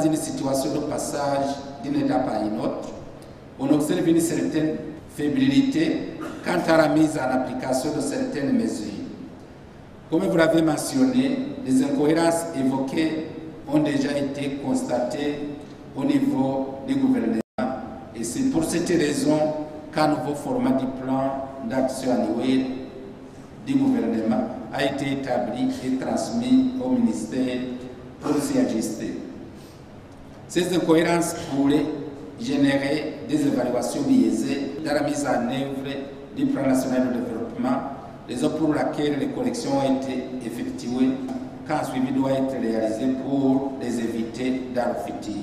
dans une situation de passage d'une étape à une autre, on observe une certaine fébrilité quant à la mise en application de certaines mesures. Comme vous l'avez mentionné, les incohérences évoquées ont déjà été constatées au niveau du gouvernement. Et c'est pour cette raison qu'un nouveau format du plan d'action annuel du gouvernement a été établi et transmis au ministère pour s'y ajuster. Ces incohérences pourraient générer des évaluations biaisées dans la mise en œuvre du plan national de développement, raison pour laquelle les corrections ont été effectuées quand un suivi doit être réalisé pour les éviter dans le futur.